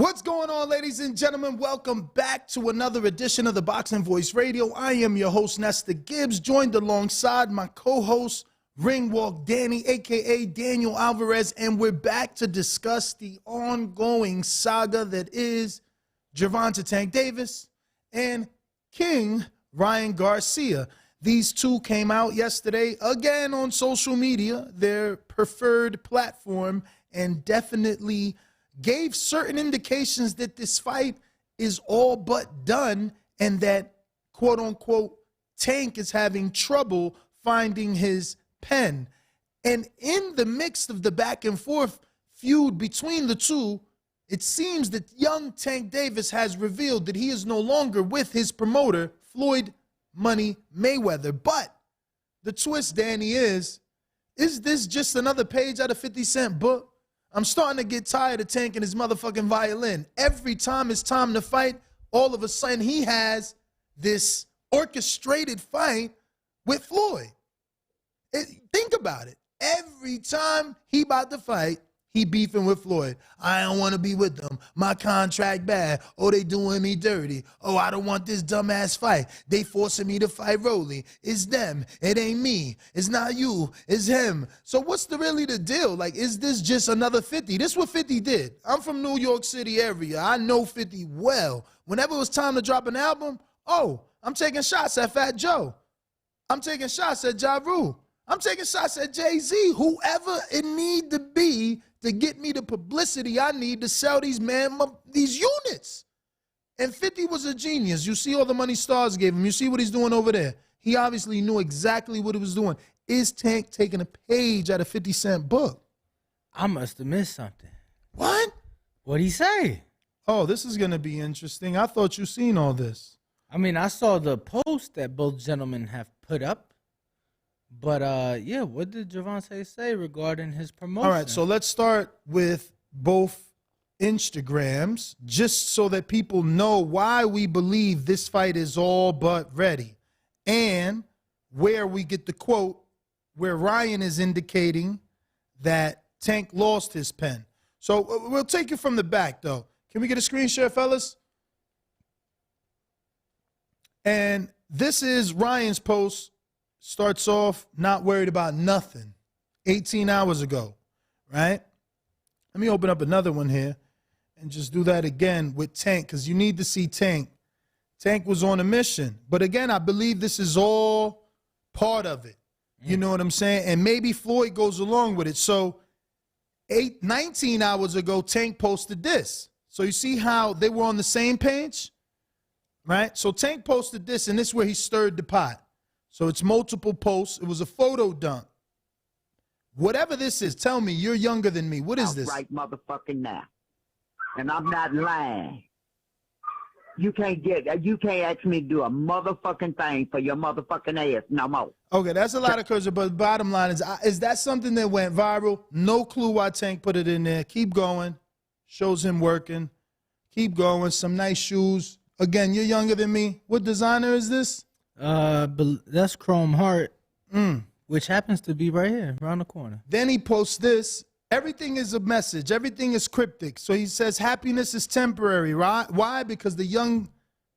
What's going on, ladies and gentlemen? Welcome back to another edition of the Boxing Voice Radio. I am your host, Nestor Gibbs, joined alongside my co-host, Ringwalk Danny, a.k.a. Daniel Alvarez, and we're back to discuss the ongoing saga that is Gervonta Tank Davis and King Ryan Garcia. These two came out yesterday, again on social media, their preferred platform, and definitely gave certain indications that this fight is all but done and that, quote-unquote, Tank is having trouble finding his pen. And in the mix of the back-and-forth feud between the two, it seems that young Tank Davis has revealed that he is no longer with his promoter, Floyd Money Mayweather. But the twist, Danny, is this just another page out of 50 Cent book? I'm starting to get tired of Tank and his motherfucking violin. Every time it's time to fight, all of a sudden he has this orchestrated fight with Floyd. Think about it. Every time he about to fight, he beefing with Floyd. I don't want to be with them. My contract bad. Oh, they doing me dirty. Oh, I don't want this dumbass fight. They forcing me to fight Rolly. It's them. It ain't me. It's not you. It's him. So what's really the deal? Like, is this just another 50? This is what 50 did. I'm from New York City area. I know 50 well. Whenever it was time to drop an album, oh, I'm taking shots at Fat Joe. I'm taking shots at Ja Rule. I'm taking shots at Jay-Z. Whoever it need to be to get me the publicity I need to sell these units. And 50 was a genius. You see all the money Stars gave him. You see what he's doing over there. He obviously knew exactly what he was doing. Is Tank taking a page out of 50 Cent book? I must have missed something. What? What'd he say? Oh, this is going to be interesting. I thought you seen all this. I mean, I saw the post that both gentlemen have put up. But, yeah, what did Gervonta say regarding his promotion? All right, so let's start with both Instagrams, just so that people know why we believe this fight is all but ready, and where we get the quote where Ryan is indicating that Tank lost his pen. So we'll take it from the back, though. Can we get a screen share, fellas? And this is Ryan's post. Starts off, not worried about nothing, 18 hours ago, right? Let me open up another one here and just do that again with Tank, because you need to see Tank. Tank was on a mission. But again, I believe this is all part of it. You know what I'm saying? And maybe Floyd goes along with it. So 19 hours ago, Tank posted this. So you see how they were on the same page, right? So Tank posted this, and this is where he stirred the pot. So it's multiple posts. It was a photo dump. Whatever this is, tell me, you're younger than me. What is this? Right motherfucking now. And I'm not lying. You can't ask me to do a motherfucking thing for your motherfucking ass no more. Okay, that's a lot of cursing, but bottom line is that something that went viral? No clue why Tank put it in there. Keep going. Shows him working. Keep going. Some nice shoes. Again, you're younger than me. What designer is this? That's Chrome Heart, which happens to be right here, around the corner. Then he posts this. Everything is a message. Everything is cryptic. So he says happiness is temporary, right? Why? Because the young,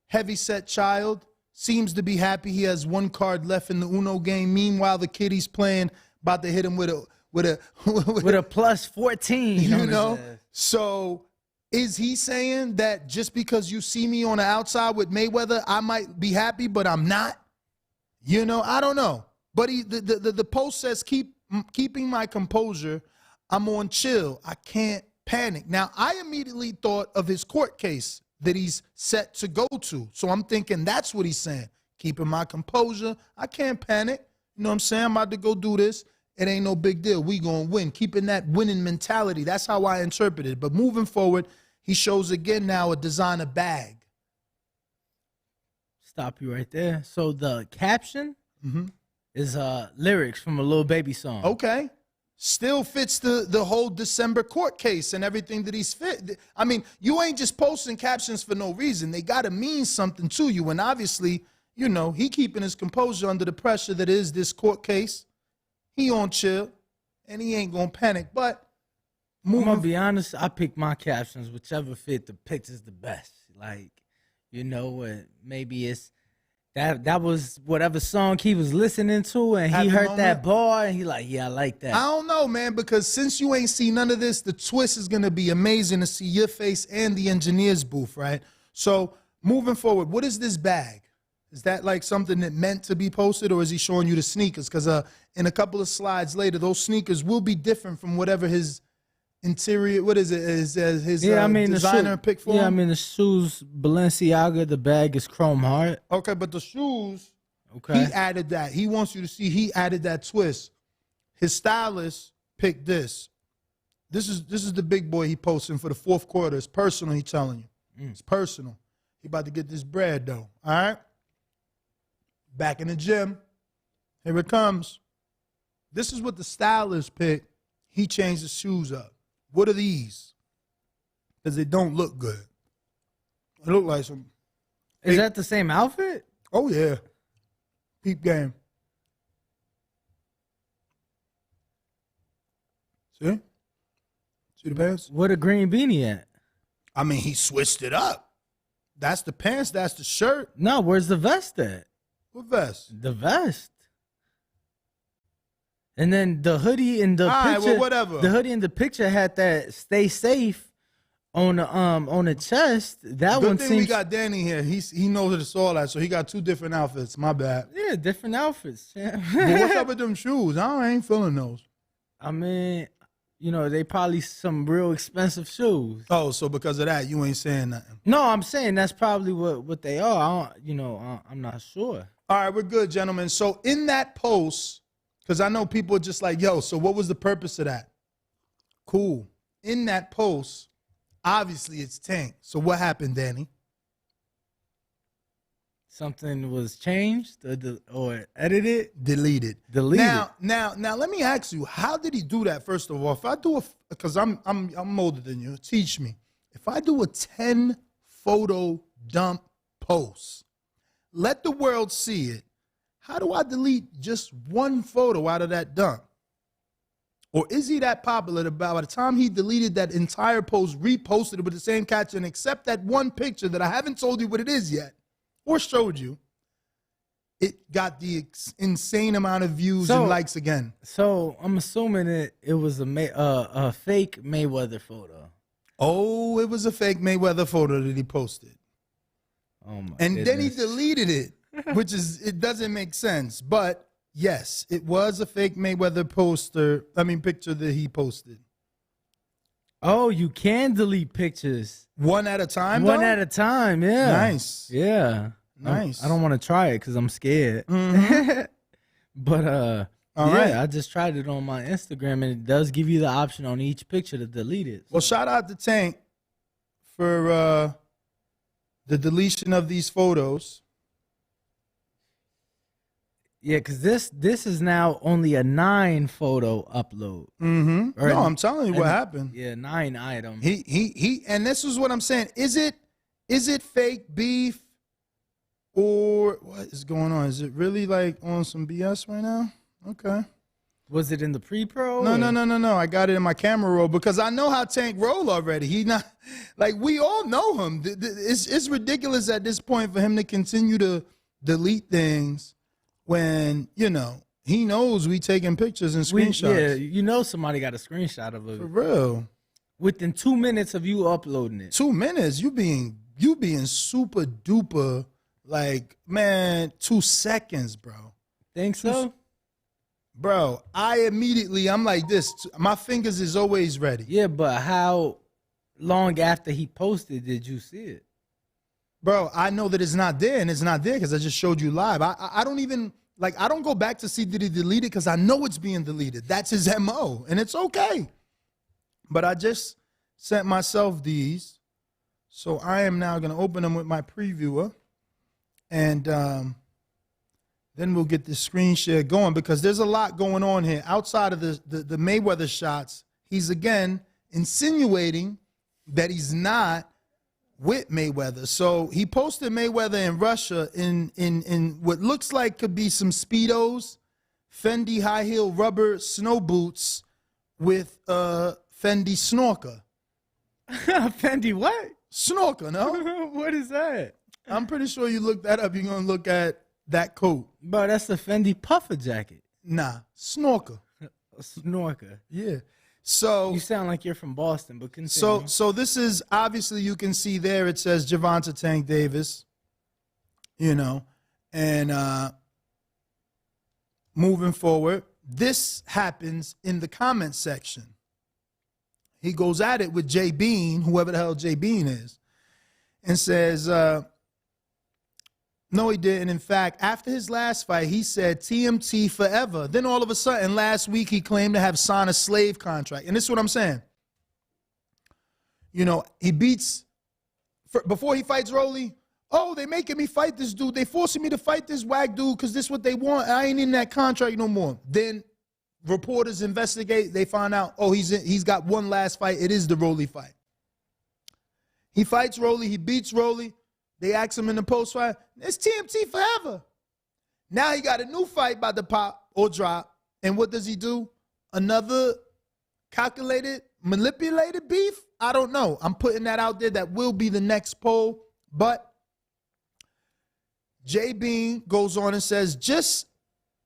heavy-set child seems to be happy. He has one card left in the Uno game. Meanwhile, the kid he's playing about to hit him with a plus 14. You know? So is he saying that just because you see me on the outside with Mayweather, I might be happy, but I'm not? You know, I don't know. But the post says, keeping my composure, I'm on chill. I can't panic. Now, I immediately thought of his court case that he's set to go to. So I'm thinking that's what he's saying. Keeping my composure. I can't panic. You know what I'm saying? I'm about to go do this. It ain't no big deal. We gonna win. Keeping that winning mentality. That's how I interpret it. But moving forward, he shows again now a designer bag. Stop you right there. So the caption is lyrics from a Lil Baby song. Okay. Still fits the whole December court case and everything that he's fit. I mean, you ain't just posting captions for no reason. They got to mean something to you. And obviously, you know, he keeping his composure under the pressure that is this court case. He on chill, and he ain't going to panic. But I'm moving. gonna be honest. I pick my captions whichever fit the pictures the best. Like, maybe it's that was whatever song he was listening to, and Happy he heard moment? that bar, and he like, yeah, I like that. I don't know, man, because since you ain't seen none of this, the twist is going to be amazing to see your face and the engineer's booth, right? So moving forward, what is this bag? Is that like something that meant to be posted, or is he showing you the sneakers? Because in a couple of slides later, those sneakers will be different from whatever his interior, what is it, his designer picked for him? Yeah, I mean, the shoes, Balenciaga, the bag is chrome heart. Okay, but the shoes, Okay. he added that. He wants you to see he added that twist. His stylist picked this. This is the big boy he posting for the fourth quarter. It's personal, he telling you. It's personal. He about to get this bread, though. All right? Back in the gym. Here it comes. This is what the stylist picked. He changed the shoes up. What are these? Because they don't look good. They look like some... Is that the same outfit? Oh, yeah. Peep game. See? See the pants? Where the green beanie at? I mean, he switched it up. That's the pants. That's the shirt. No, where's the vest at? What vest? The vest. And then the hoodie in the All right, picture. well, whatever. The hoodie in the picture had that "Stay Safe" on the chest. That Good one thing seems. we got Danny here. He knows it's all that, so he got two different outfits. My bad. Yeah, different outfits. But what's up with them shoes? I ain't feeling those. I mean, they probably some real expensive shoes. Oh, so because of that, you ain't saying nothing. No, I'm saying that's probably what they are. I'm not sure. All right, we're good, gentlemen. So in that post, because I know people are just like, yo, so what was the purpose of that? Cool. In that post, obviously it's Tank. So what happened, Danny? Something was changed or edited, Deleted. deleted. Now, let me ask you, how did he do that? First of all, if I do because I'm older than you, teach me. If I do a 10 photo dump post, let the world see it. How do I delete just one photo out of that dump? Or is he that popular that by the time he deleted that entire post, reposted it with the same caption, except that one picture that I haven't told you what it is yet, or showed you, it got the insane amount of views and likes again. So I'm assuming it was a fake Mayweather photo. Oh, it was a fake Mayweather photo that he posted. Oh my! And then he goodness. deleted it, it doesn't make sense. But yes, it was a fake Mayweather picture that he posted. Oh, you can delete pictures One at a time, one though? at a time. Yeah. Nice. Yeah. Nice. I don't want to try it because I'm scared. But All right. I just tried it on my Instagram, and it does give you the option on each picture to delete it. Well, shout out to Tank for the deletion of these photos. Yeah, because this is now only a 9 photo upload. Mm-hmm. Or No, I'm telling you what and- happened. Yeah, 9 items. He and this is what I'm saying. Is it fake beef, or what is going on? Is it really like on some BS right now? Okay. Was it in the pre-pro? No. I got it in my camera roll because I know how Tank roll already. He not like we all know him. It's ridiculous at this point for him to continue to delete things when he knows we taking pictures and screenshots. Yeah, somebody got a screenshot of For it real. within 2 minutes of you uploading it. 2 minutes. You being super duper like, man, 2 seconds, bro. Think so? Bro, I'm like this. My fingers is always ready. Yeah, but how long after he posted did you see it? Bro, I know that it's not there, and it's not there because I just showed you live. I don't even, I don't go back to see did he delete it because I know it's being deleted. That's his MO, and it's okay. But I just sent myself these, so I am now going to open them with my previewer, and then we'll get this screen share going because there's a lot going on here. Outside of the Mayweather shots, he's again insinuating that he's not with Mayweather. So he posted Mayweather in Russia in what looks like could be some Speedos, Fendi high heel rubber snow boots with Fendi Snorker. Fendi what? Snorker, no? What is that? I'm pretty sure you look that up. You're going to look at that coat. Bro, that's the Fendi puffer jacket. Nah, Snorker. A snorker. Yeah. So You sound like you're from Boston, but continue. So this is obviously, you can see there it says Gervonta Tank Davis, you know, and moving forward, this happens in the comment section. He goes at it with Jay Bean, whoever the hell Jay Bean is, and says, no, he didn't. In fact, after his last fight, he said TMT forever. Then all of a sudden, last week, he claimed to have signed a slave contract. And this is what I'm saying. You know, he beats, before he fights Rolly, oh, they making me fight this dude. They forcing me to fight this whack dude because this is what they want. I ain't in that contract no more. Then reporters investigate. They find out, oh, he's got one last fight. It is the Rolly fight. He fights Rolly. He beats Rolly. They ask him in the post fight, it's TMT forever. Now he got a new fight about to pop or drop. And what does he do? Another calculated, manipulated beef? I don't know. I'm putting that out there. That will be the next poll. But Jay Bean goes on and says, just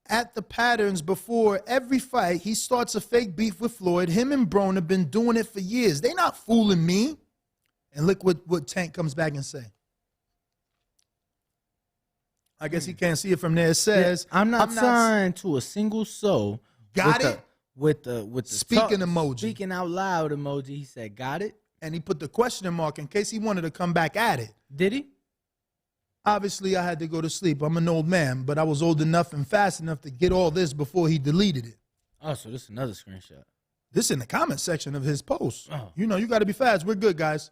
at the patterns before every fight, he starts a fake beef with Floyd. Him and Broner have been doing it for years. They not fooling me. And look what Tank comes back and say. I guess he can't see it from there. It says, I'm not signed to a single soul. Got it? With the speaking emoji. Speaking out loud emoji. He said, got it? And he put the question mark in case he wanted to come back at it. Did he? Obviously, I had to go to sleep. I'm an old man, but I was old enough and fast enough to get all this before he deleted it. Oh, so this is another screenshot. This is in the comment section of his post. Oh. You know, you got to be fast. We're good, guys.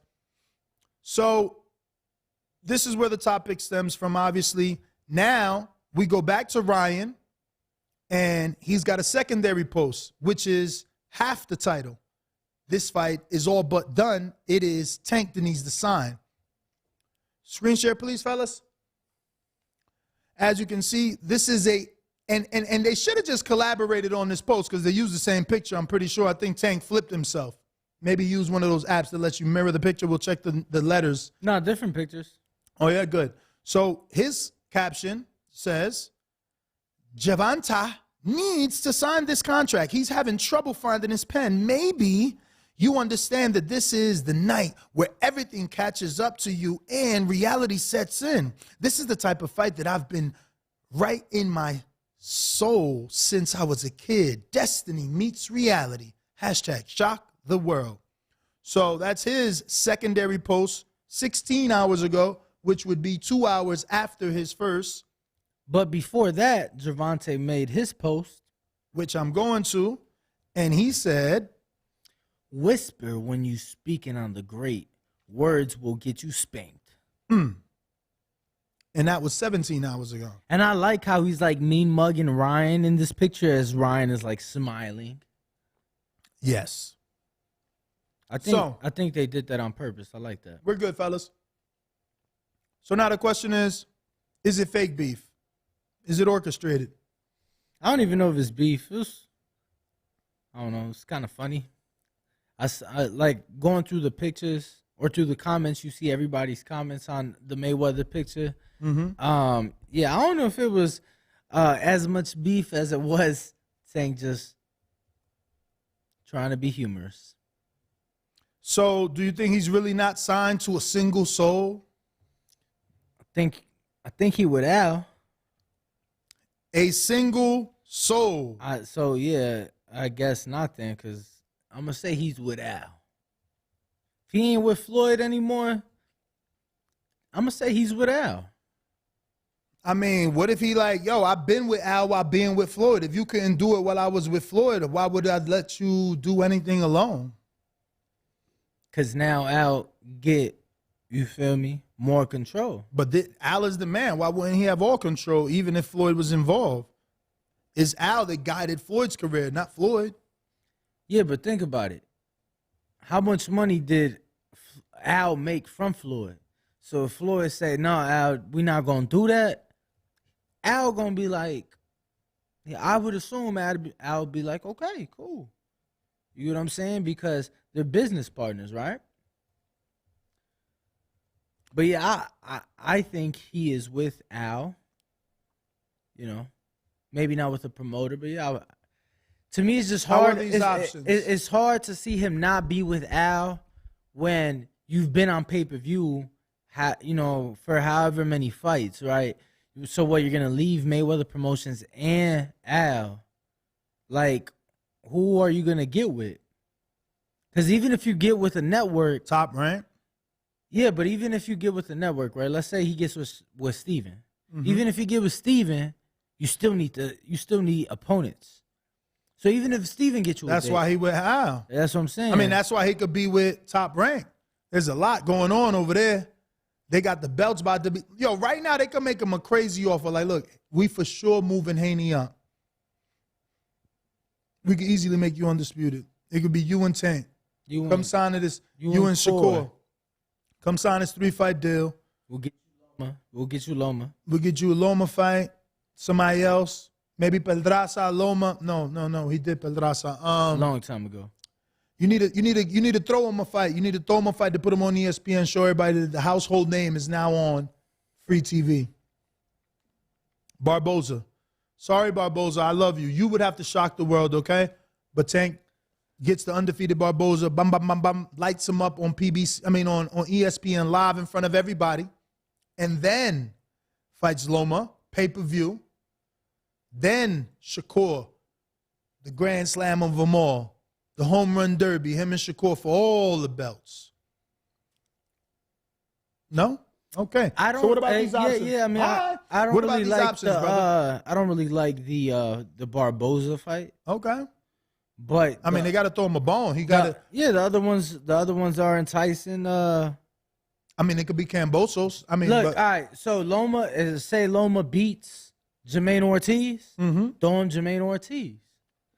So this is where the topic stems from, obviously. Now we go back to Ryan, and he's got a secondary post, which is half the title. This fight is all but done. It is Tank that needs to sign. Screen share, please, fellas. As you can see, this is and they should have just collaborated on this post because they used the same picture, I'm pretty sure. I think Tank flipped himself. Maybe use one of those apps that lets you mirror the picture. We'll check the letters. No, different pictures. Oh, yeah, good. So his caption says, Gervonta needs to sign this contract. He's having trouble finding his pen. Maybe you understand that this is the night where everything catches up to you and reality sets in. This is the type of fight that I've been right in my soul since I was a kid. Destiny meets reality. Hashtag shock the world. So that's his secondary post 16 hours ago, which would be 2 hours after his first. But before that, Gervonta made his post, which I'm going to, and he said, whisper when you speaking on the great. Words will get you spanked. And that was 17 hours ago. And I like how he's like mean mugging Ryan in this picture as Ryan is like smiling. Yes. I think they did that on purpose. I like that. We're good, fellas. So now the question is it fake beef? Is it orchestrated? I don't even know if it's beef. I don't know. It's kind of funny. I like going through the pictures or through the comments. You see everybody's comments on the Mayweather picture. Mm-hmm. Yeah, I don't know if it was as much beef as it was saying just trying to be humorous. So do you think he's really not signed to a single soul? I think he would Al. A single soul. So yeah, I guess not then, because I'm gonna say he's with Al. If he ain't with Floyd anymore, I'm gonna say he's with Al. I mean, what if he like, yo, I've been with Al while being with Floyd. If you couldn't do it while I was with Floyd, why would I let you do anything alone? Because now Al get, you feel me, more control. But Al is the man. Why wouldn't he have all control even if Floyd was involved? It's Al that guided Floyd's career, not Floyd. Yeah, but think about it. How much money did Al make from Floyd? So if Floyd said, no, Al, we're not going to do that, Al going to be like, yeah, I would assume Al would be like, okay, cool. You know what I'm saying? Because they're business partners, right? But yeah, I think he is with Al. You know, maybe not with the promoter, but yeah. To me, it's just How are hard. these options? It's hard to see him not be with Al when you've been on pay-per-view, you know, for however many fights, right? So what, you're going to leave Mayweather Promotions and Al? Like, who are you going to get with? Because even if you get with a network. Top Rank? Yeah, but even if you get with the network, right? Let's say he gets with Steven. Mm-hmm. Even if you get with Steven, you still need opponents. So even if Steven gets you with That's why he with Al. That's what I'm saying. I mean, that's why he could be with Top Rank. There's a lot going on over there. They got the belts about to be. Yo, right now they can make him a crazy offer. Like, look, we for sure moving Haney up. We could easily make you undisputed. It could be you and Tank. Come sign this. You and Shakur. Come sign this 3-fight deal. We'll get you Loma. We'll get you a Loma fight. Somebody else. Maybe Pedraza, Loma. No. He did Pedraza. Long time ago. You need to throw him a fight. You need to throw him a fight to put him on ESPN. Show everybody that the household name is now on free TV. Barboza. Sorry, Barboza. I love you. You would have to shock the world, okay? But Tank gets the undefeated Barboza. Bam, bam, bam, bam. Lights him up on PBC. I mean on ESPN live in front of everybody, and then fights Loma pay-per-view. Then Shakur, the Grand Slam of them all, the Home Run Derby, him and Shakur for all the belts. No? Okay. So what about these options? Yeah. I mean, I don't really like I don't really like the Barboza fight. Okay. But I mean, they got to throw him a bone. He got to. Yeah, the other ones are enticing. I mean, it could be Cambosos. I mean, look, all right. So Loma beats Jermaine Ortiz. Mm-hmm. Throw him Jermaine Ortiz.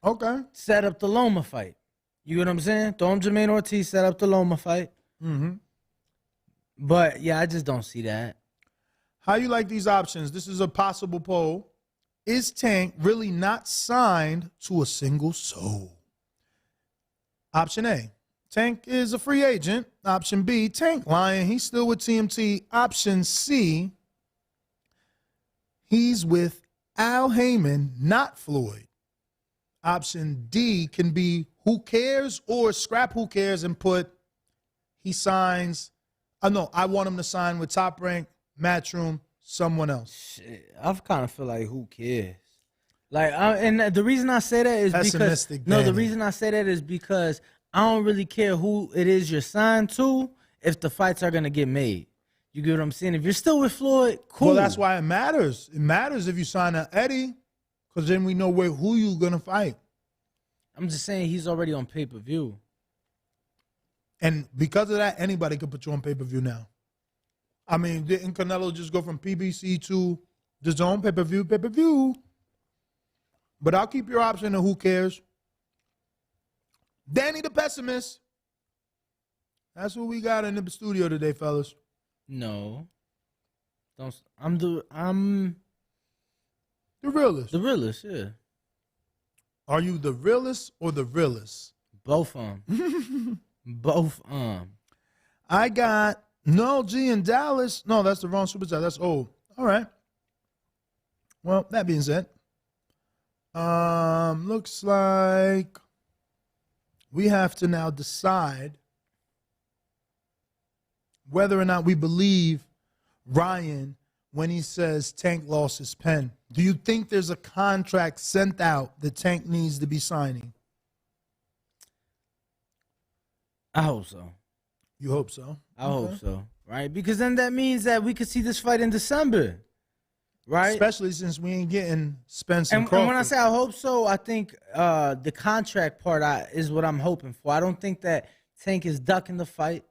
Okay. Set up the Loma fight. You get what I'm saying? Throw him Jermaine Ortiz. Set up the Loma fight. Mm-hmm. But yeah, I just don't see that. How you like these options? This is a possible poll. Is Tank really not signed to a single soul? Option A, Tank is a free agent. Option B, Tank lying. He's still with TMT. Option C, he's with Al Heyman, not Floyd. Option D can be who cares or scrap who cares and put he signs. I want him to sign with Top Rank, Matchroom, someone else. Shit, I kind of feel like who cares? Like, and the reason I say that is the reason I say that is because I don't really care who it is you're signed to if the fights are gonna get made. You get what I'm saying? If you're still with Floyd, cool. Well, that's why it matters. It matters if you sign a Eddie, because then we know who you're gonna fight. I'm just saying he's already on pay-per-view. And because of that, anybody can put you on pay-per-view now. I mean, didn't Canelo just go from PBC to Dazn pay-per-view? But I'll keep your option of who cares. Danny the Pessimist. That's who we got in the studio today, fellas. No. I'm the realest. The realest, yeah. Are you the realest or the realest? Both Both I got No G in Dallas. No, that's the wrong super chat. That's old. All right. Well, that being said, looks like we have to now decide whether or not we believe Ryan when he says Tank lost his pen. Do you think there's a contract sent out that Tank needs to be signing? I hope so. You hope so? I hope so, right? Because then that means that we could see this fight in December, right? Especially since we ain't getting Spence and And Crawford. when I say I hope so, I think the contract part is what I'm hoping for. I don't think that Tank is ducking the fight.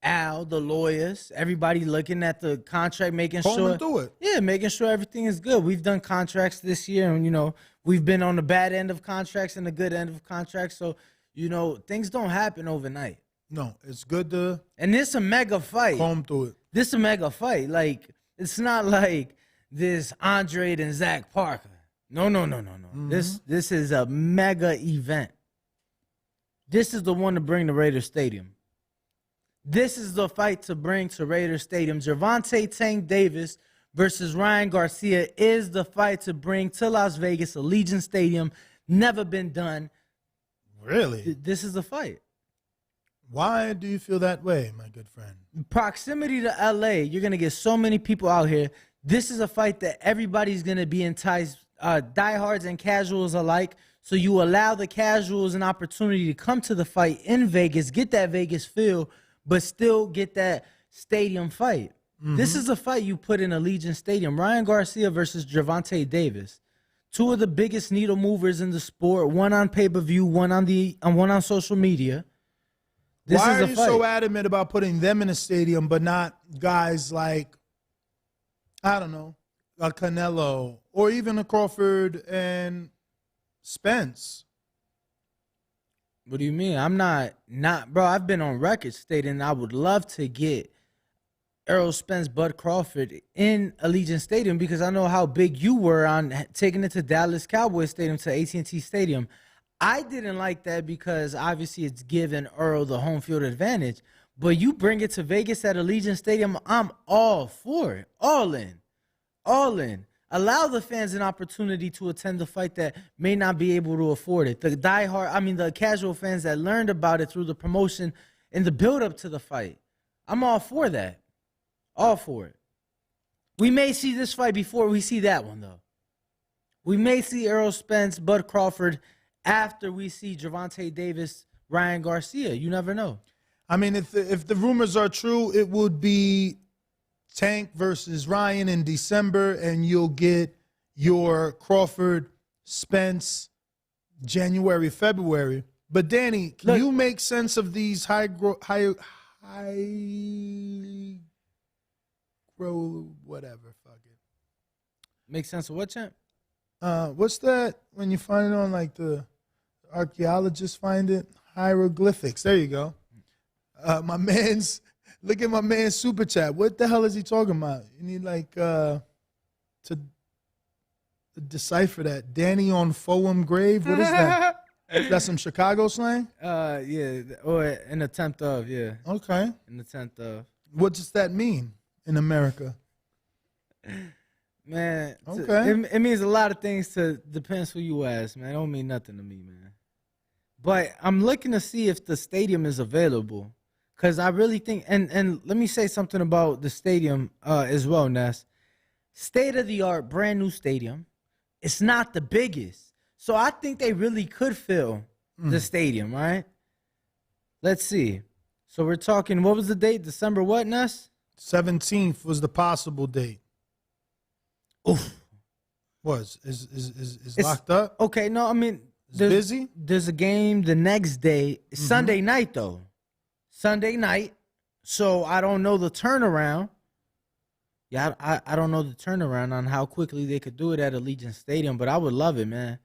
Al, the lawyers, everybody looking at the contract, making sure. Through it. Yeah, making sure everything is good. We've done contracts this year, and, we've been on the bad end of contracts and the good end of contracts. So, things don't happen overnight. No, it's good to. And this a mega fight. Comb through it. This a mega fight. Like, it's not like this Andre and Zach Parker. No. Mm-hmm. This is a mega event. This is the one to bring to Raider Stadium. This is the fight to bring to Raider Stadium. Gervonta Tank Davis versus Ryan Garcia is the fight to bring to Las Vegas, Allegiant Stadium. Never been done. Really? This is the fight. Why do you feel that way, my good friend? Proximity to LA, you're going to get so many people out here. This is a fight that everybody's going to be enticed, diehards and casuals alike. So you allow the casuals an opportunity to come to the fight in Vegas, get that Vegas feel, but still get that stadium fight. This is a fight you put in Allegiant Stadium. Ryan Garcia versus Gervonta Davis. Two of the biggest needle movers in the sport, one on pay-per-view, one on social media. Why are you so adamant about putting them in a stadium, but not guys like, I don't know, a Canelo or even a Crawford and Spence? What do you mean? I'm not, bro. I've been on record stating I would love to get Errol Spence, Bud Crawford in Allegiant Stadium because I know how big you were on taking it to Dallas Cowboys Stadium, to AT&T Stadium. I didn't like that because obviously it's given Earl the home field advantage. But you bring it to Vegas at Allegiant Stadium, I'm all for it. All in. All in. Allow the fans an opportunity to attend the fight that may not be able to afford it. The casual fans that learned about it through the promotion and the build-up to the fight. I'm all for that. All for it. We may see this fight before we see that one, though. We may see Errol Spence, Bud Crawford, after we see Gervonta Davis, Ryan Garcia. You never know. I mean, if the rumors are true, it would be Tank versus Ryan in December, and you'll get your Crawford, Spence, January, February. But Danny, can you make sense of these high whatever, fuck it. Make sense of what, champ? What's that when you find it on like the archaeologists find it? Hieroglyphics. There you go. Look at my man's super chat. What the hell is he talking about? You need like to decipher that. Danny on Foam Grave. What is that? That's some Chicago slang? Yeah, or an attempt of, yeah. Okay. An attempt of. What does that mean in America? Man, okay. It means a lot of things depends who you ask, man. It don't mean nothing to me, man. But I'm looking to see if the stadium is available. Because I really think, and let me say something about the stadium as well, Ness. State-of-the-art, brand new stadium. It's not the biggest. So I think they really could fill the stadium, right? Let's see. So we're talking, what was the date? December what, Ness? 17th was the possible date. Oof. Is locked up? Okay, no, I mean, it's busy? There's a game the next day. Sunday night, though. Sunday night. So I don't know the turnaround. Yeah, I don't know the turnaround on how quickly they could do it at Allegiant Stadium, but I would love it, man.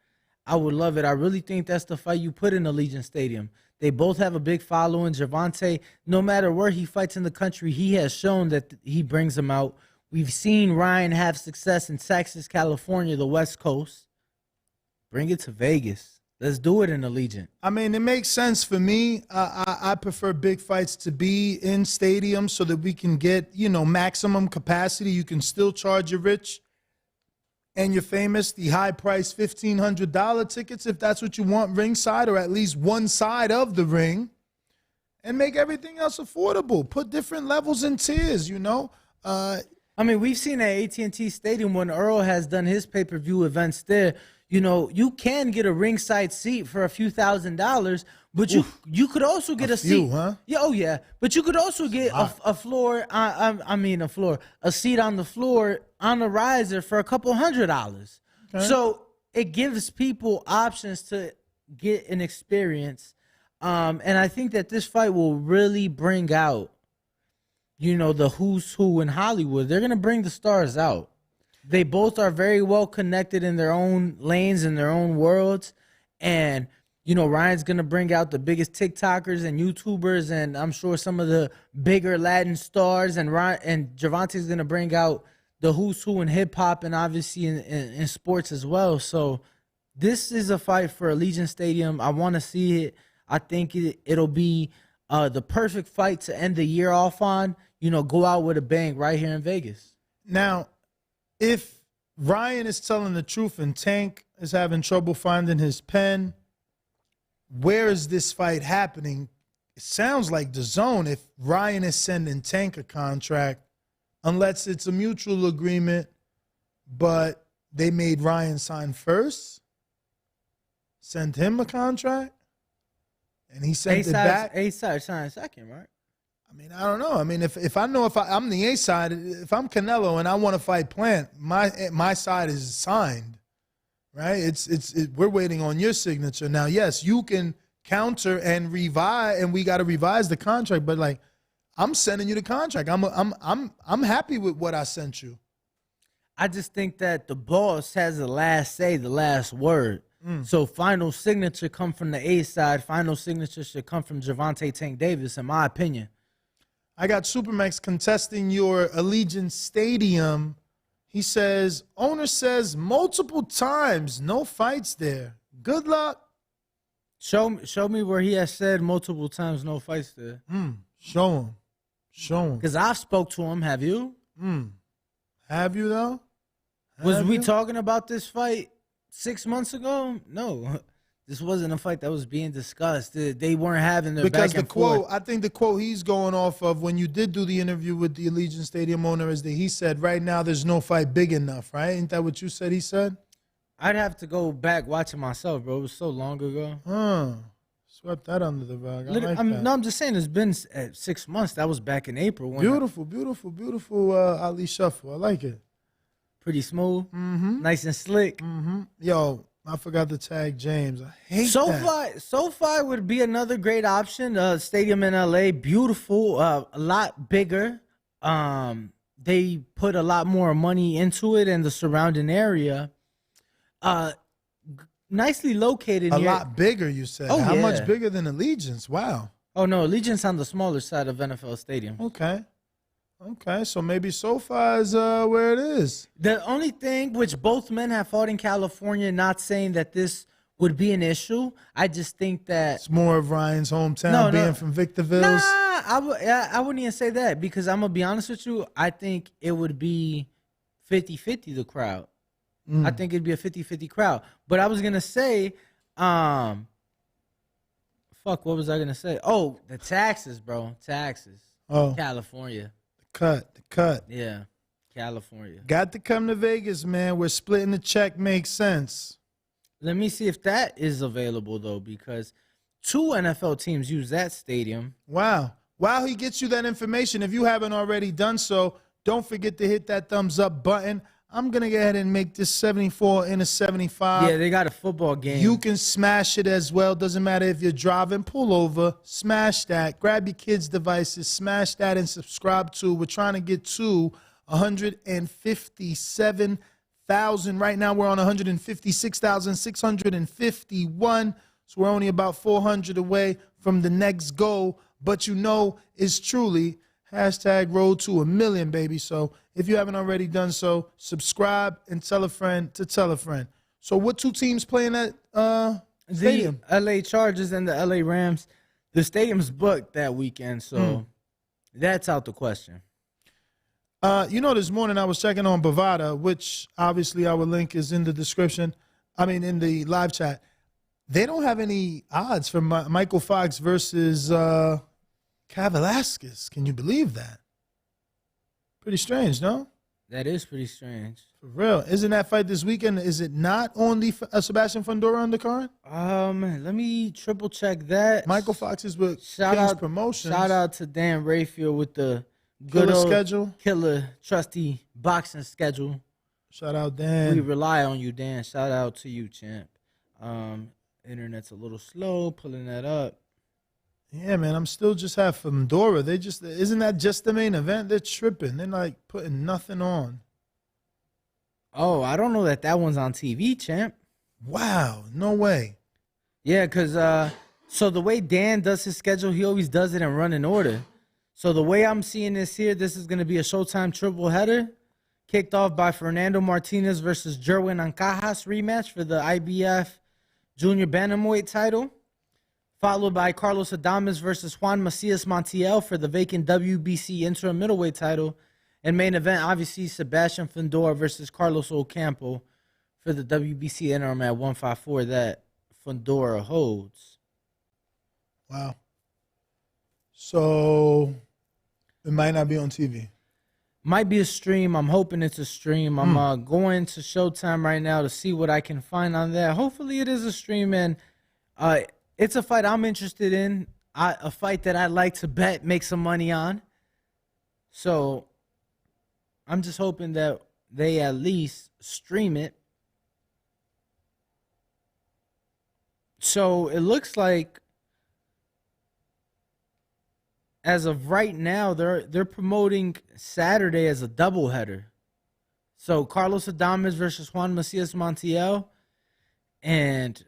I would love it. I really think that's the fight you put in Allegiant Stadium. They both have a big following. Gervonta, no matter where he fights in the country, he has shown that he brings them out. We've seen Ryan have success in Texas, California, the West Coast. Bring it to Vegas. Let's do it in Allegiant. I mean, it makes sense for me. I prefer big fights to be in stadiums so that we can get, maximum capacity. You can still charge your rich and you're famous the high-priced $1,500 tickets if that's what you want ringside, or at least one side of the ring, and make everything else affordable. Put different levels and tiers, I mean, we've seen at AT&T Stadium when Earl has done his pay-per-view events there, you can get a ringside seat for a few $1,000s, but you could also get a seat. Huh? Yeah, oh yeah, but you could also get a floor. A seat on the floor on the riser for a couple $100. Okay. So it gives people options to get an experience, and I think that this fight will really bring out, the who's who in Hollywood. They're gonna bring the stars out. They both are very well connected in their own lanes, in their own worlds. And, Ryan's going to bring out the biggest TikTokers and YouTubers, and I'm sure some of the bigger Latin stars. And Gervonta's going to bring out the who's who in hip-hop and obviously in sports as well. So this is a fight for Allegiant Stadium. I want to see it. I think it'll be the perfect fight to end the year off on. Go out with a bang right here in Vegas. Now, if Ryan is telling the truth and Tank is having trouble finding his pen, where is this fight happening? It sounds like Dazn. If Ryan is sending Tank a contract, unless it's a mutual agreement, but they made Ryan sign first, send him a contract, and he sent it back. A-side signed second, right? I mean, I don't know. I mean, if I'm the A side, if I'm Canelo and I want to fight Plant, my side is signed, right? We're waiting on your signature now. Yes, you can counter and revise, and we got to revise the contract. But like, I'm sending you the contract. I'm happy with what I sent you. I just think that the boss has the last say, the last word. So final signature come from the A side. Final signature should come from Gervonta Tank Davis, in my opinion. I got Supermax contesting your Allegiant Stadium. He says, owner says multiple times, no fights there. Good luck. Show me where he has said multiple times, no fights there. Show him. Show him. Because I've spoke to him. Have you? Have you, though? Was we talking about this fight 6 months ago? No. This wasn't a fight that was being discussed. They weren't having their because back and the quote, forth. I think the quote he's going off of when you did do the interview with the Allegiant Stadium owner is that he said, right now there's no fight big enough, right? Ain't that what you said he said? I'd have to go back watching myself, bro. It was so long ago. Swept that under the rug. I'm just saying it's been 6 months. That was back in April. Beautiful Ali Shuffle. I like it. Pretty smooth. Nice and slick. Yo, I forgot to tag James. I hate that. SoFi would be another great option. Stadium in LA, beautiful, a lot bigger. They put a lot more money into it and the surrounding area. Nicely located. A lot bigger, you said. Oh, How yeah. much bigger than Allegiance? Wow. Oh no, Allegiant's on the smaller side of NFL Stadium. Okay, so maybe SoFi is where it is. The only thing which both men have fought in California, not saying that this would be an issue. I just think that It's more of Ryan's hometown being from Victorville. Nah, I wouldn't even say that because I'm going to be honest with you. I think it would be 50-50 the crowd. I think it'd be a 50-50 crowd. But I was going to say, what was I going to say? Oh, the taxes, bro. Taxes. Oh. California. The cut. Yeah, California. Got to come to Vegas, man. We're splitting the check makes sense. Let me see if that is available, though, because 2 NFL teams use that stadium. Wow. While he gets you that information, if you haven't already done so, don't forget to hit that thumbs up button. I'm going to go ahead and make this 74 into 75. Yeah, they got a football game. You can smash it as well. Doesn't matter if you're driving, pull over, smash that. Grab your kids' devices, smash that, and subscribe to. We're trying to get to 157,000. Right now, we're on 156,651. So we're only about 400 away from the next goal. But you know it's truly #road to 1 million, baby. So if you haven't already done so, subscribe and tell a friend to tell a friend. So what 2 teams playing at stadium? The LA Chargers and the LA Rams. The stadium's booked that weekend, so that's out the question. This morning I was checking on Bovada, which obviously our link is in the description. In the live chat. They don't have any odds for Michael Fox versus Velasquez. Can you believe that? Pretty strange, no? That is pretty strange. For real. Isn't that fight this weekend? Is it not on the Sebastian Fundora undercard? Let me triple check that. Michael Fox is with King's Promotions. Shout out to Dan Rayfield with the good Killer old schedule. Killer trusty boxing schedule. Shout out, Dan. We rely on you, Dan. Shout out to you, champ. Internet's a little slow pulling that up. Yeah, man, I'm still just half Fundora. Isn't that just the main event? They're tripping. They're like putting nothing on. Oh, I don't know that one's on TV, champ. Wow, no way. Yeah, because so the way Dan does his schedule, he always does it in running order. So the way I'm seeing this here, this is going to be a Showtime triple header, kicked off by Fernando Martinez versus Jerwin Ancajas rematch for the IBF Junior Bantamweight title. followed by Carlos Adames versus Juan Macias Montiel for the vacant WBC interim middleweight title. And main event, obviously, Sebastian Fundora versus Carlos Ocampo for the WBC interim at 154 that Fundora holds. Wow. So it might not be on TV. Might be a stream. I'm hoping it's a stream. I'm going to Showtime right now to see what I can find on there. Hopefully it is a stream, and it's a fight I'm interested in. A fight that I like to bet, make some money on. So I'm just hoping that they at least stream it. So it looks like, as of right now, they're promoting Saturday as a doubleheader. So Carlos Adames versus Juan Macias Montiel and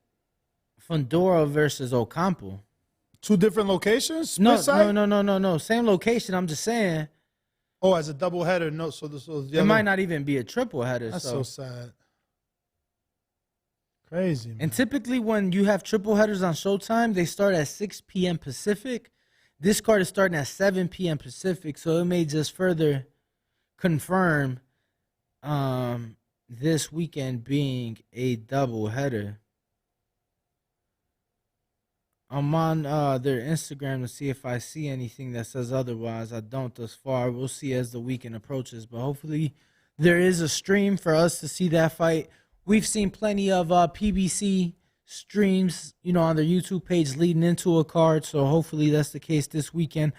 Fundora versus Ocampo. Two different locations? No. Same location. I'm just saying. Oh, as a doubleheader. No, so this was. It might not even be a triple header. That's so sad. Crazy, man. And typically when you have triple headers on Showtime, they start at 6 p.m. Pacific. This card is starting at 7 p.m. Pacific, so it may just further confirm this weekend being a double header. I'm on their Instagram to see if I see anything that says otherwise. I don't thus far. We'll see as the weekend approaches, but hopefully there is a stream for us to see that fight. We've seen plenty of PBC streams, on their YouTube page leading into a card, so hopefully that's the case this weekend.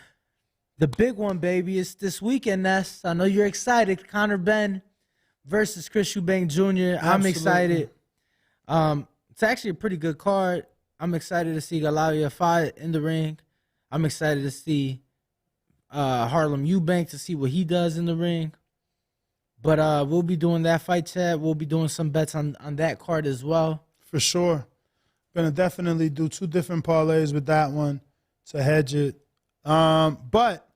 The big one, baby, is this weekend, Ness. I know you're excited. Conor Benn versus Chris Eubank Jr. I'm excited. It's actually a pretty good card. I'm excited to see Galavia fight in the ring. I'm excited to see Harlem Eubank to see what he does in the ring. But we'll be doing that fight chat. We'll be doing some bets on that card as well. For sure. Going to definitely do 2 different parlays with that one to hedge it. But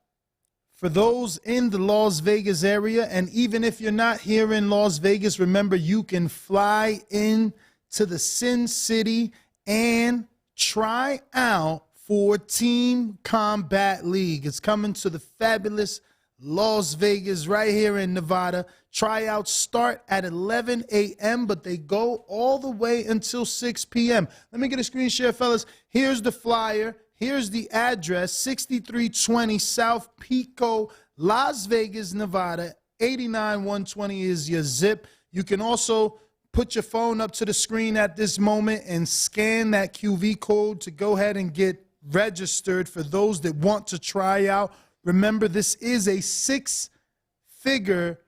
for those in the Las Vegas area, and even if you're not here in Las Vegas, remember you can fly in to the Sin City and try out for Team Combat League. It's coming to the fabulous Las Vegas right here in Nevada. Tryouts start at 11 a.m., but they go all the way until 6 p.m. Let me get a screen share, fellas. Here's the flyer. Here's the address, 6320 South Pico, Las Vegas, Nevada. 89120 is your zip. You can also put your phone up to the screen at this moment and scan that QV code to go ahead and get registered for those that want to try out. Remember, this is a 6-figure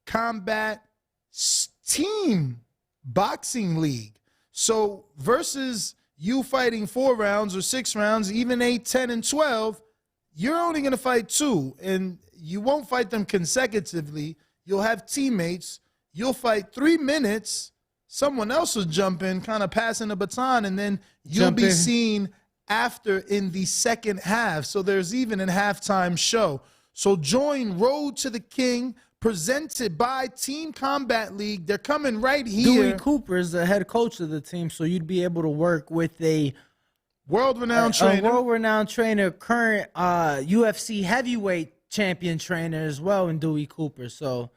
combat team boxing league. So versus you fighting 4 rounds or 6 rounds, even 8, 10, and 12, you're only going to fight 2, and you won't fight them consecutively. You'll have teammates. You'll fight 3 minutes. Someone else will jump in, kind of passing the baton, and then you'll be seen after in the second half. So there's even a halftime show. So join Road to the King, presented by Team Combat League. They're coming right here. Dewey Cooper is the head coach of the team, so you'd be able to work with a world-renowned trainer. A world-renowned trainer, current UFC heavyweight champion trainer as well in Dewey Cooper. So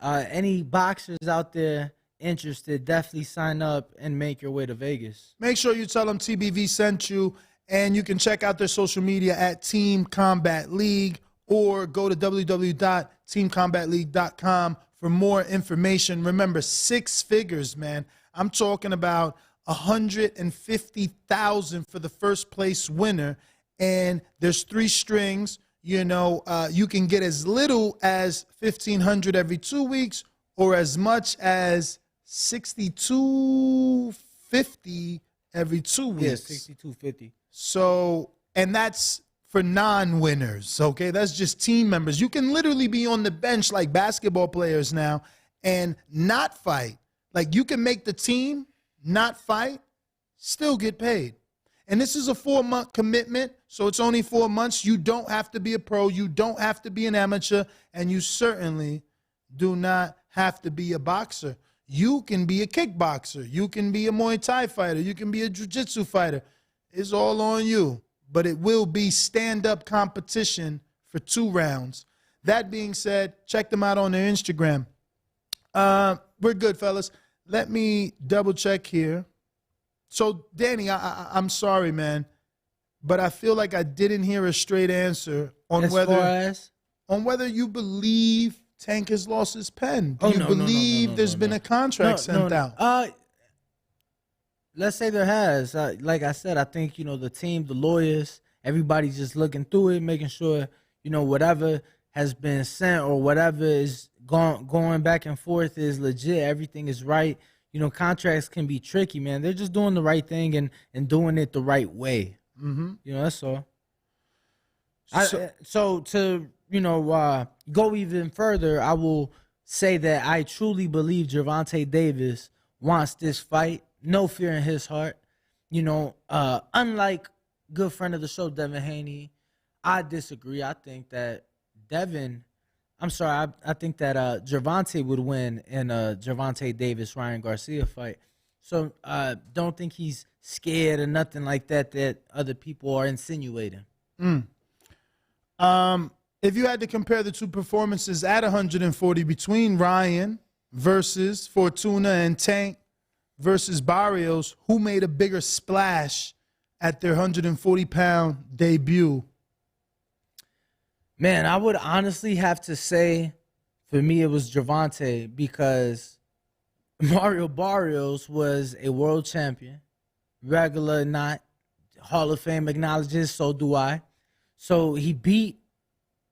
any boxers out there interested, definitely sign up and make your way to Vegas. Make sure you tell them TBV sent you, and you can check out their social media at Team Combat League, or go to www.teamcombatleague.com for more information. Remember, 6 figures, man. I'm talking about $150,000 for the first place winner, and there's 3 strings. You can get as little as $1,500 every 2 weeks, or as much as $6,250 every 2 weeks. Yeah, $6,250. So, and that's for non-winners, okay? That's just team members. You can literally be on the bench like basketball players now and not fight. Like, you can make the team, not fight, still get paid. And this is a 4-month commitment, so it's only 4 months. You don't have to be a pro. You don't have to be an amateur. And you certainly do not have to be a boxer. You can be a kickboxer. You can be a Muay Thai fighter. You can be a jiu-jitsu fighter. It's all on you. But it will be stand-up competition for 2 rounds. That being said, check them out on their Instagram. We're good, fellas. Let me double-check here. So, Danny, I'm sorry, man, but I feel like I didn't hear a straight answer on whether you believe Tank has lost his pen. Do you believe there's been a contract sent out? Let's say there has. Like I said, I think, the team, the lawyers, everybody's just looking through it, making sure, whatever has been sent or whatever is going back and forth is legit. Everything is right. Contracts can be tricky, man. They're just doing the right thing and doing it the right way. Mm-hmm. That's all. So to, go even further, I will say that I truly believe Gervonta Davis wants this fight. No fear in his heart. Unlike good friend of the show, Devin Haney, I disagree. I think that I think that Gervonta would win in a Gervonta Davis-Ryan Garcia fight. So don't think he's scared or nothing like that other people are insinuating. If you had to compare the 2 performances at 140 between Ryan versus Fortuna and Tank versus Barrios, who made a bigger splash at their 140-pound debut? Man, I would honestly have to say, for me, it was Gervonta because Mario Barrios was a world champion, regular, not Hall of Fame acknowledges, so do I. So he beat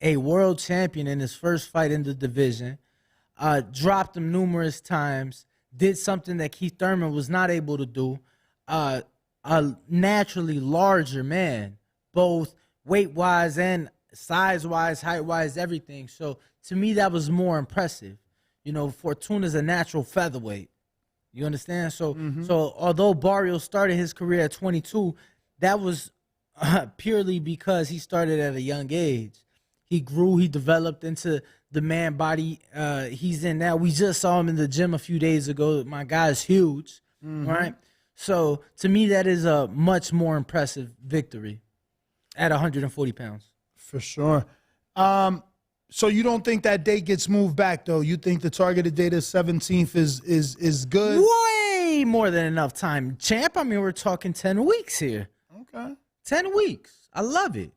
a world champion in his first fight in the division, dropped him numerous times, did something that Keith Thurman was not able to do. A naturally larger man, both weight-wise and size-wise, height-wise, everything. So to me, that was more impressive. Fortuna's a natural featherweight. You understand? So, so although Barrios started his career at 22, that was purely because he started at a young age. He grew, he developed into the man body he's in now. We just saw him in the gym a few days ago. My guy's huge, right? So to me, that is a much more impressive victory at 140 pounds. For sure. So you don't think that date gets moved back, though? You think the targeted date of 17th is good? Way more than enough time, champ. I mean, we're talking 10 weeks here. Okay. 10 weeks. I love it.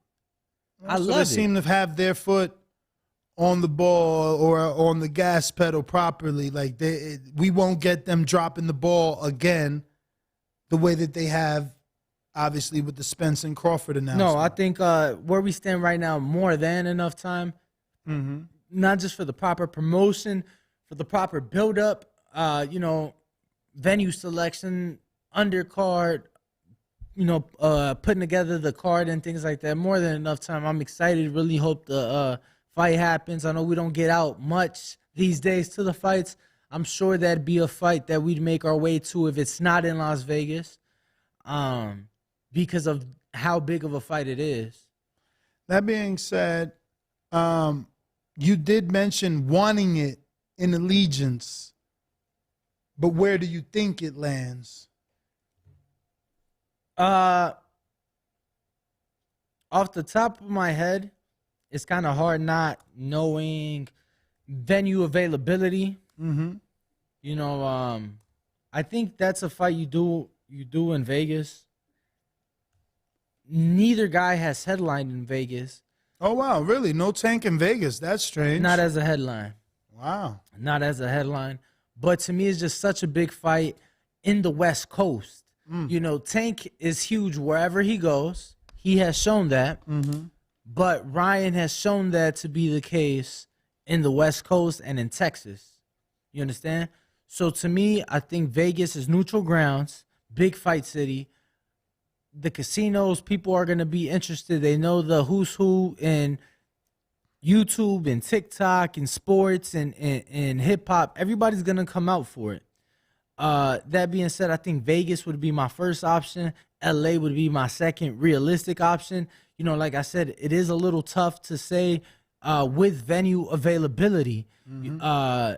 So they seem to have their foot on the ball or on the gas pedal properly. Like we won't get them dropping the ball again the way that they have, obviously, with the Spence and Crawford announcement. No, I think where we stand right now, more than enough time. Not just for the proper promotion, for the proper build-up, venue selection, undercard, putting together the card and things like that. More than enough time. I'm excited. Really hope the fight happens. I know we don't get out much these days to the fights. I'm sure that'd be a fight that we'd make our way to if it's not in Las Vegas, because of how big of a fight it is. That being said, you did mention wanting it in Allegiance, but where do you think it lands? Off the top of my head, it's kind of hard not knowing venue availability. I think that's a fight you do in Vegas. Neither guy has headlined in Vegas. Oh, wow. Really? No Tank in Vegas? That's strange. Not as a headline. Wow. Not as a headline. But to me, it's just such a big fight in the West Coast. Tank is huge wherever he goes. He has shown that. But Ryan has shown that to be the case in the West Coast and in Texas. You understand? So to me, I think Vegas is neutral grounds, big fight city. The casinos, people are going to be interested. They know the who's who in YouTube and TikTok and sports and hip-hop. Everybody's going to come out for it. That being said, I think Vegas would be my first option. LA would be my second realistic option. Like I said, it is a little tough to say with venue availability and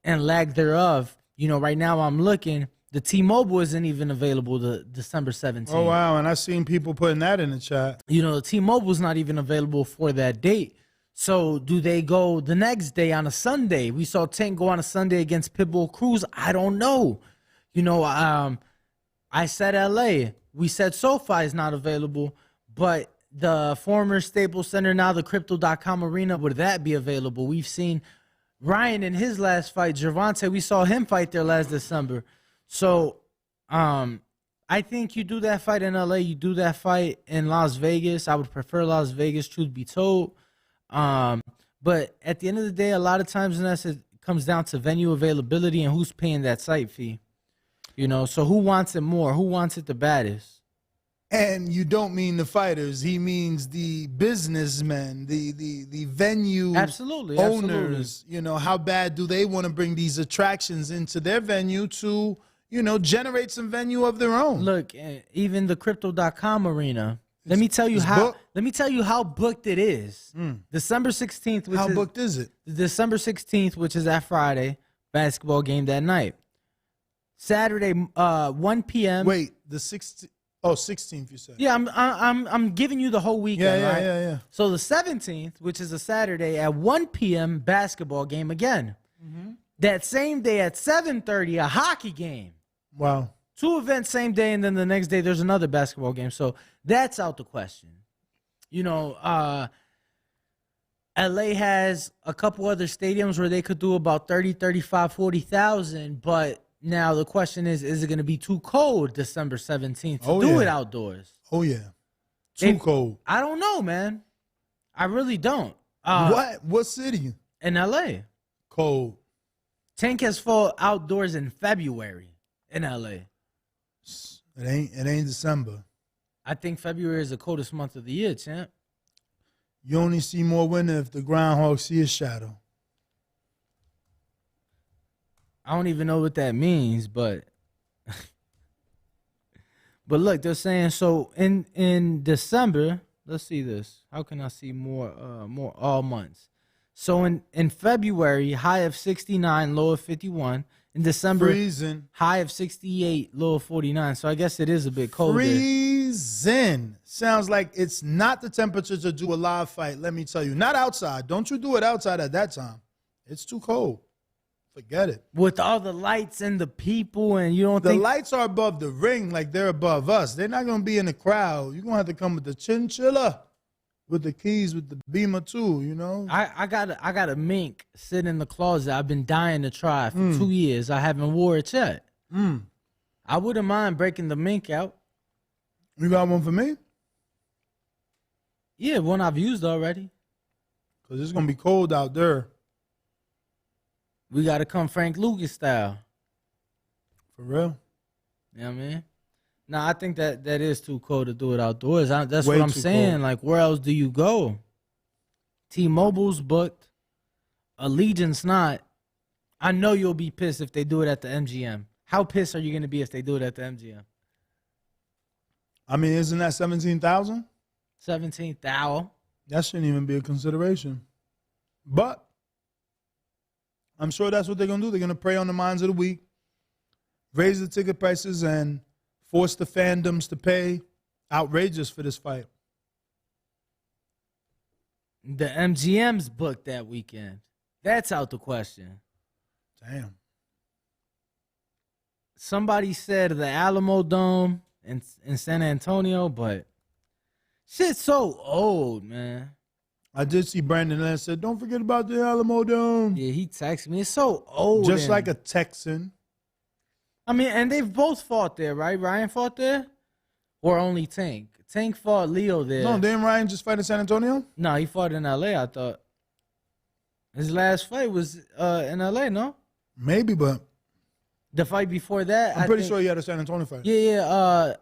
lack thereof. Right now I'm looking, The T-Mobile isn't even available the December 17th. Oh, wow. And I seen people putting that in the chat. You know, the T-Mobile's not even available for that date. So do they go the next day on a Sunday? We saw Tank go on a Sunday against Pitbull Cruz. I don't know. You know, I said LA. We said SoFi is not available, but the former Staples Center, now the Crypto.com Arena, would that be available? We've seen Ryan in his last fight, Gervonta, we saw him fight there last December. So I think you do that fight in LA, you do that fight in Las Vegas. I would prefer Las Vegas, truth be told. But at the end of the day, a lot of times it comes down to venue availability and who's paying that site fee. You know, so who wants it more? Who wants it the baddest? And you don't mean the fighters. He means the businessmen, the venue Absolutely, owners. You know, how bad do they want to bring these attractions into their venue to, you know, generate some venue of their own? Look, even the Crypto.com Arena. Let me tell you how booked it is. December 16th. How booked is it? December 16th, which is that Friday, basketball game that night. Saturday, 1 p.m. Wait, the 16th. Oh, 16th, you said. Yeah, I'm giving you the whole weekend, right? Yeah. So the 17th, which is a Saturday at 1 p.m. basketball game again. That same day at 7:30, a hockey game. Wow. 2 events same day, and then the next day there's another basketball game. So that's out the question. You know, LA has a couple other stadiums where they could do about 30, 35, 40,000, but now the question is it going to be too cold December 17th to do it outdoors? Oh, yeah. Too cold. I don't know, man. I really don't. What city? In LA. Cold. Tank has fought outdoors in February in LA. It ain't December. I think February is the coldest month of the year, champ. You only see more winter if the groundhog see a shadow. I don't even know what that means, but but look, they're saying so in December. Let's see this. How can I see more all months? So in February, high of 69, low of 51. In December, freezing. High of 68, low of 49. So I guess it is a bit colder. Freezing. Sounds like it's not the temperature to do a live fight, let me tell you. Not outside. Don't you do it outside at that time. It's too cold. Forget it. With all the lights and the people, and you don't think... The lights are above the ring like they're above us. They're not going to be in the crowd. You're going to have to come with the chinchilla, with the keys, with the Beamer too, you know? I got a mink sitting in the closet I've been dying to try for 2 years. I haven't wore it yet. I wouldn't mind breaking the mink out. You got one for me? Yeah, one I've used already. Because it's going to be cold out there. We got to come Frank Lucas style. For real? You know what I mean? Nah, I think that is too cold to do it outdoors. That's Way what I'm too saying. cold. Like, where else do you go? T-Mobile's booked. Allegiant's not. I know you'll be pissed if they do it at the MGM. How pissed are you going to be if they do it at the MGM? I mean, isn't that 17,000? 17,000. That shouldn't even be a consideration. But I'm sure that's what they're going to do. They're going to prey on the minds of the weak, raise the ticket prices, and force the fandoms to pay outrageous for this fight. The MGM's booked that weekend. That's out the question. Damn. Somebody said the Alamo Dome in San Antonio, but shit's so old, man. I did see Brandon Lance said, don't forget about the Alamo Dome. Yeah, he texted me. It's so old. Just like a Texan. I mean, and they've both fought there, right? Ryan fought there? Or only Tank? Tank fought Leo there. No, didn't Ryan just fight in San Antonio? No, he fought in L.A., I thought. His last fight was in L.A., no? Maybe, but The fight before that, I'm pretty sure he had a San Antonio fight. Yeah.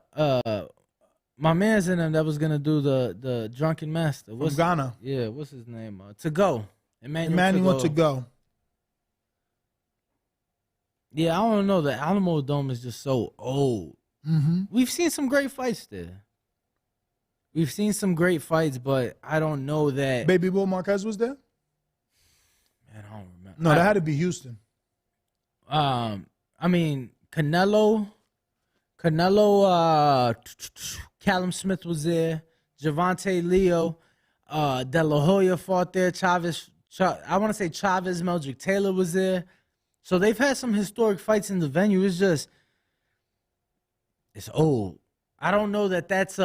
My man's in him that was gonna do the drunken master. From Ghana. Yeah, what's his name? To go. Emmanuel to go. Yeah, I don't know. The Alamo Dome is just so old. We've seen some great fights there. We've seen some great fights, but I don't know that. Baby Bull Marquez was there? Man, I don't remember. No, that had to be Houston. I mean, Canelo, Callum Smith was there. Gervonta Leo, De La Hoya fought there. I want to say Chavez Meldrick Taylor was there. So they've had some historic fights in the venue. It's old. I don't know that that's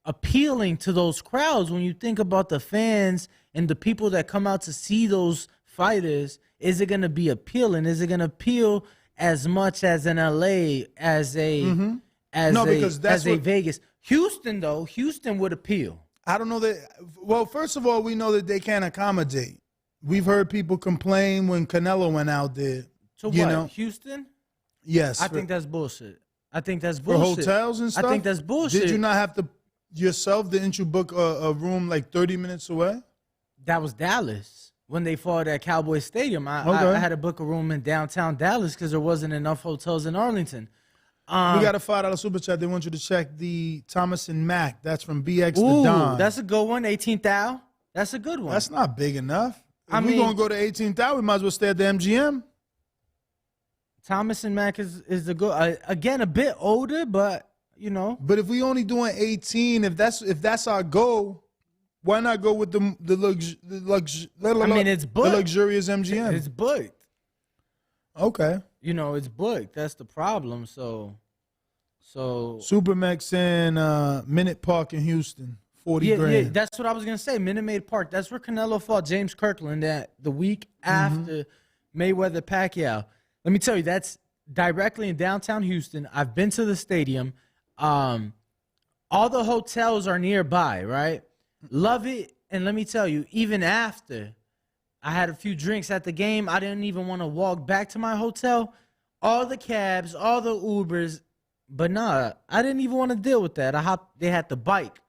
appealing to those crowds when you think about the fans and the people that come out to see those fighters. Is it going to be appealing? Is it going to appeal as much as in LA as Vegas? Houston would appeal. I don't know that. Well, first of all, we know that they can't accommodate. We've heard people complain when Canelo went out there. So what? Houston? Yes. I think that's bullshit. For hotels and stuff? I think that's bullshit. Did you not have to yourself? Didn't you book a room like 30 minutes away? That was Dallas when they fought at Cowboy Stadium. I had to book a room in downtown Dallas because there wasn't enough hotels in Arlington. We got a $5 super chat. They want you to check the Thomas and Mack. That's from BX the Don. That's a good one. 18th Thou. That's a good one. That's not big enough. If we're going to go to 18th Thou, we might as well stay at the MGM. Thomas and Mack is a good, again, a bit older, but, you know. But if we only doing 18, if that's our goal, why not go with the it's booked. The luxurious MGM? It's booked. Okay. You know, it's booked. That's the problem. So Supermax and Minute Park in Houston, 40 grand. Yeah, that's what I was gonna say. Maid Park. That's where Canelo fought James Kirkland at the week after Mayweather-Pacquiao. Let me tell you, that's directly in downtown Houston. I've been to the stadium. All the hotels are nearby, right? Love it. And let me tell you, even after I had a few drinks at the game, I didn't even want to walk back to my hotel. All the cabs, all the Ubers, but nah, I didn't even want to deal with that. They had the bike.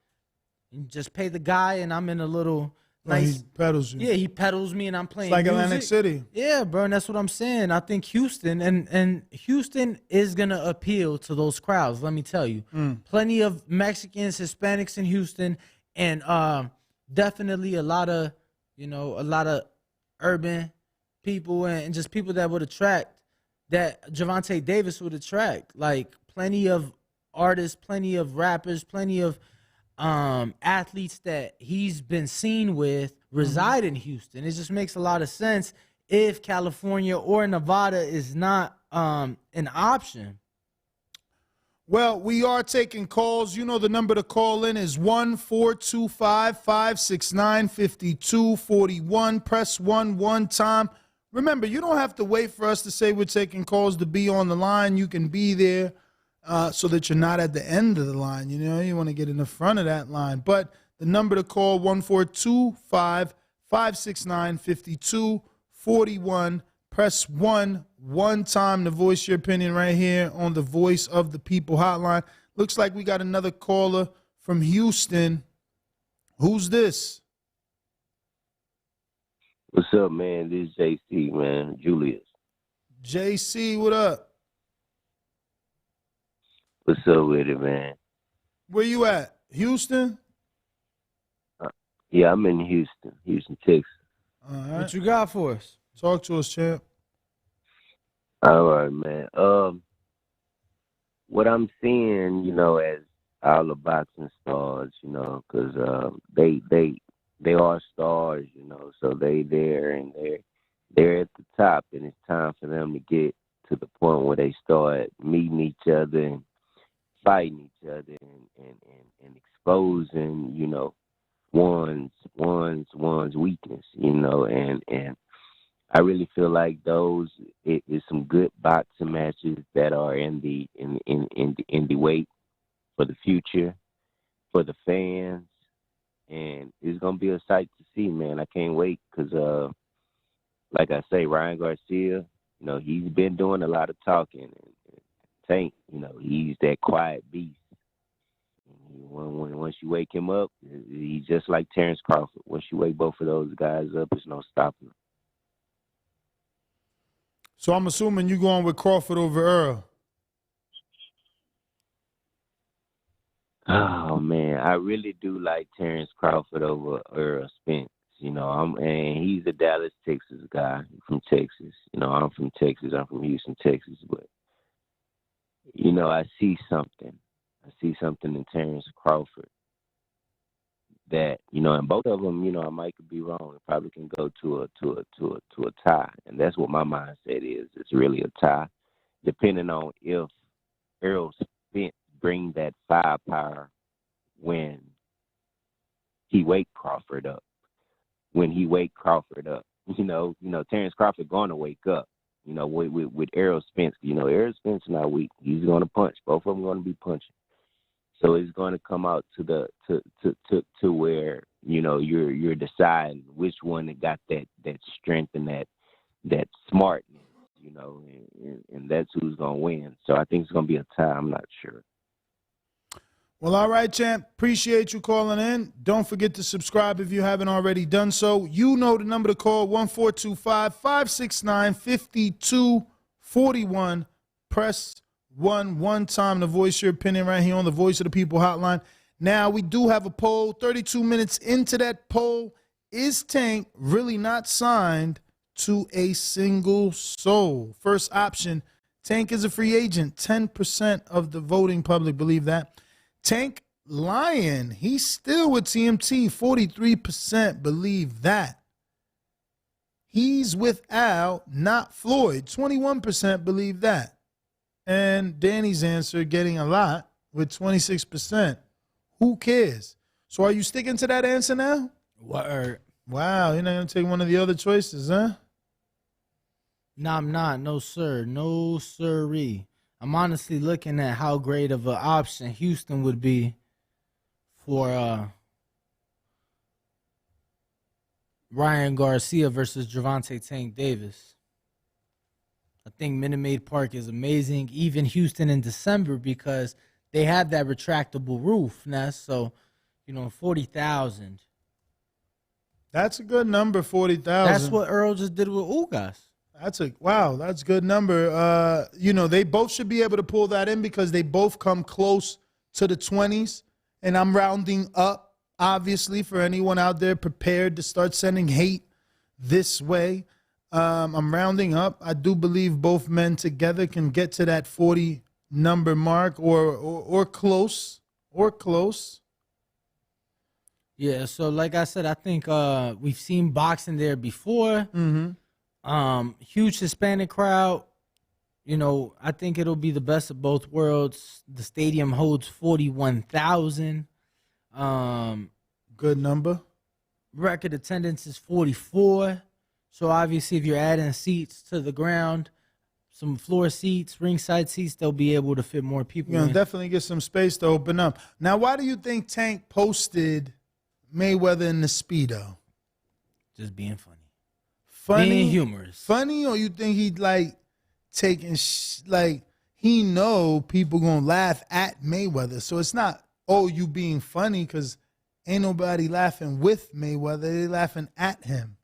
You just pay the guy, and I'm in a little nice. He pedals you. Yeah, he pedals me, and I'm playing. It's like music. Atlantic City. Yeah, bro, and that's what I'm saying. I think Houston and Houston is gonna appeal to those crowds. Let me tell you, plenty of Mexicans, Hispanics in Houston, and definitely a lot of urban people and just people that would attract, that Gervonta Davis would attract. Like plenty of artists, plenty of rappers, plenty of athletes that he's been seen with reside in Houston. It just makes a lot of sense if California or Nevada is not an option. Well, we are taking calls. You know the number to call in is 1-425-569-5241. Press 1 one time. Remember, you don't have to wait for us to say we're taking calls to be on the line. You can be there so that you're not at the end of the line. You know, you want to get in the front of that line. But the number to call, 1-425-569-5241. Press 1 one time to voice your opinion right here on the Voice of the People hotline. Looks like we got another caller from Houston. Who's this? What's up, man? This is JC, man. Julius. JC, what up? What's up with it, man? Where you at? Houston? Yeah, I'm in Houston, Texas. All right. What you got for us? Talk to us, champ. All right, man. What I'm seeing, you know, as all the boxing stars, you know, because they are stars, you know, so they're at the top, and it's time for them to get to the point where they start meeting each other and fighting each other and exposing, you know, one's weakness, you know, and I really feel like those is some good boxing matches that are in the wait for the future, for the fans, and it's gonna be a sight to see, man. I can't wait because, like I say, Ryan Garcia, you know, he's been doing a lot of talking, and Tank, you know, he's that quiet beast. Once you wake him up, he's just like Terrence Crawford. Once you wake both of those guys up, there's no stopping them. So I'm assuming you're going with Crawford over Earl. Oh man, I really do like Terrence Crawford over Earl Spence. You know, and he's a Dallas, Texas guy from Texas. You know, I'm from Texas. I'm from Houston, Texas. But you know, I see something. I see something in Terrence Crawford that, you know, and both of them, you know, I might be wrong. It probably can go to a tie, and that's what my mindset is. It's really a tie, depending on if Errol Spence bring that firepower when he wake Crawford up. When he wake Crawford up, you know, Terrence Crawford going to wake up. You know, with Errol Spence, you know, Errol Spence not weak. He's going to punch. Both of them going to be punching. So it's going to come out to where, you know, you're deciding which one that got that strength and that smartness, you know, and that's who's going to win. So I think it's going to be a tie. I'm not sure. Well, all right, champ. Appreciate you calling in. Don't forget to subscribe if you haven't already done so. You know the number to call, 1-425-569-5241. Press 1 time to voice your opinion right here on the Voice of the People hotline. Now, we do have a poll. 32 minutes into that poll, is Tank really not signed to a single soul? First option, Tank is a free agent. 10% of the voting public believe that. Tank lying, he's still with TMT. 43% believe that. He's with Al, not Floyd. 21% believe that. And Danny's answer getting a lot with 26%. Who cares? So are you sticking to that answer now? Word. Wow, you're not going to take one of the other choices, huh? No, I'm not. No, sir. No, sirree. I'm honestly looking at how great of an option Houston would be for Ryan Garcia versus Gervonta Tank Davis. I think Maid Park is amazing, even Houston in December, because they have that retractable roof, Ness. So, you know, 40,000. That's a good number, 40,000. That's what Earl just did with Ugas. That's a good number. You know, they both should be able to pull that in because they both come close to the 20s. And I'm rounding up, obviously, for anyone out there prepared to start sending hate this way. I'm rounding up. I do believe both men together can get to that 40 number mark or close. Yeah, so like I said, I think we've seen boxing there before. Mm-hmm. Huge Hispanic crowd. You know, I think it'll be the best of both worlds. The stadium holds 41,000. Good number. Record attendance is 44. So obviously, if you're adding seats to the ground, some floor seats, ringside seats, they'll be able to fit more people. You're gonna definitely get some space to open up. Now, why do you think Tank posted Mayweather in the Speedo? Just being funny. Being humorous. Funny, or you think he'd like taking like he know people gonna laugh at Mayweather, so it's not you being funny because ain't nobody laughing with Mayweather, they laughing at him.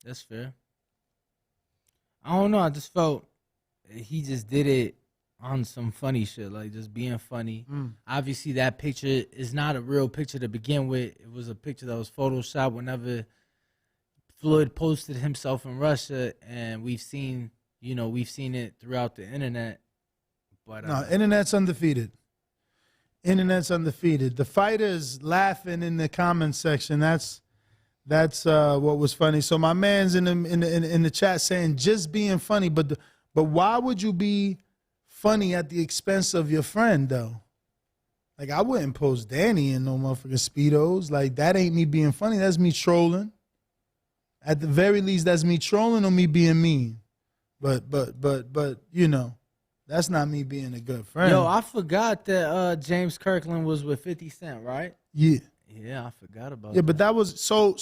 That's fair. I don't know. I just felt he just did it on some funny shit, like just being funny. Obviously, that picture is not a real picture to begin with. It was a picture that was photoshopped whenever Floyd posted himself in Russia, and we've seen it throughout the internet. But no, internet's undefeated. The fighters laughing in the comment section. That's what was funny. So my man's in the chat saying just being funny, but why would you be funny at the expense of your friend though? Like I wouldn't post Danny in no motherfucking Speedos. Like that ain't me being funny. That's me trolling. At the very least, that's me trolling or me being mean. But you know, that's not me being a good friend. Yo, I forgot that James Kirkland was with 50 Cent, right? Yeah. Yeah, I forgot about that. Yeah, but that was so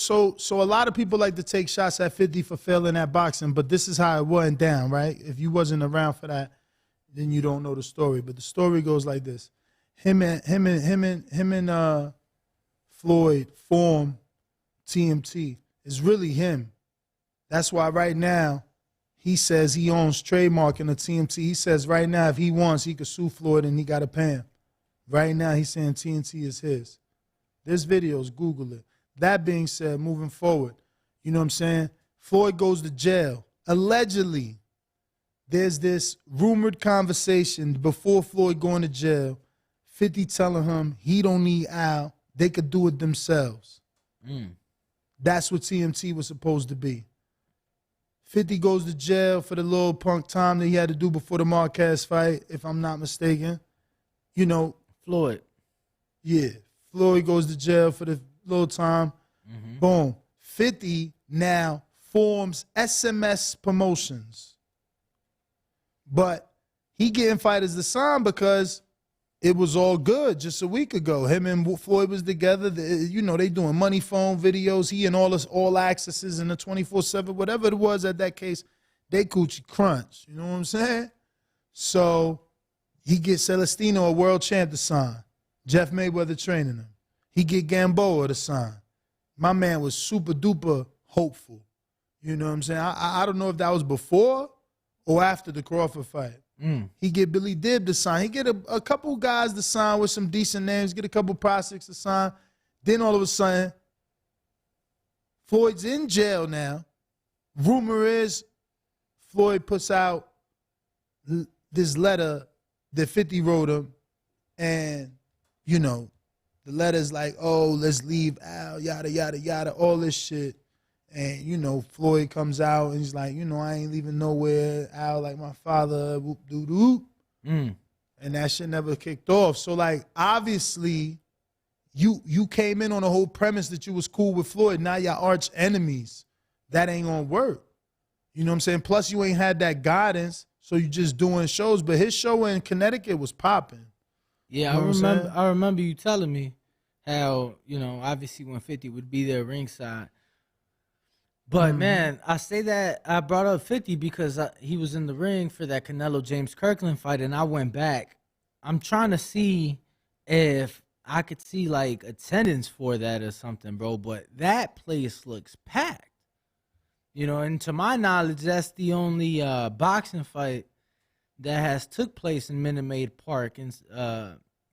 a lot of people like to take shots at 50 for failing at boxing, but this is how it went down, right? If you wasn't around for that, then you don't know the story. But the story goes like this. Him and Floyd form TMT. It's really him. That's why right now he says he owns trademarking the TMT. He says right now if he wants, he could sue Floyd and he got to pay him. Right now he's saying TNT is his. There's videos, Google it. That being said, moving forward, you know what I'm saying? Floyd goes to jail, allegedly. there's this rumored conversation before Floyd going to jail. 50 telling him he don't need Al. They could do it themselves. That's what TMT was supposed to be. 50 goes to jail for the little punk time that he had to do before the Marquez fight, if I'm not mistaken. You know. Floyd. Yeah. Floyd goes to jail for the little time. Boom. 50 now forms SMS Promotions. But he getting fighters to sign because it was all good just a week ago. Him and Floyd was together. They doing money phone videos. He and all accesses and the 24/7, whatever it was at that case, they coochie crunch. You know what I'm saying? So he gets Celestino, a world champ, to sign. Jeff Mayweather training him. He get Gamboa to sign. My man was super duper hopeful. You know what I'm saying? I don't know if that was before or after the Crawford fight. He get Billy Dibb to sign. He get a couple guys to sign with some decent names, get a couple prospects to sign. Then all of a sudden, Floyd's in jail now. Rumor is Floyd puts out this letter that 50 wrote him. And, the letter's like, oh, let's leave Al, yada, yada, yada, all this shit. And, Floyd comes out and he's like, I ain't leaving nowhere. Al, like my father, whoop, doo, doo. And that shit never kicked off. So, like, obviously, you came in on the whole premise that you was cool with Floyd. Now you're arch enemies. That ain't gonna work. You know what I'm saying? Plus, you ain't had that guidance, so you just doing shows. But his show in Connecticut was popping. Yeah, I remember you telling me how, obviously when 50 would be there ringside. But, man, I say that I brought up 50 because he was in the ring for that Canelo-James Kirkland fight, and I went back. I'm trying to see if I could see, like, attendance for that or something, bro. But that place looks packed. And to my knowledge, that's the only boxing fight that has took place in Maid Park in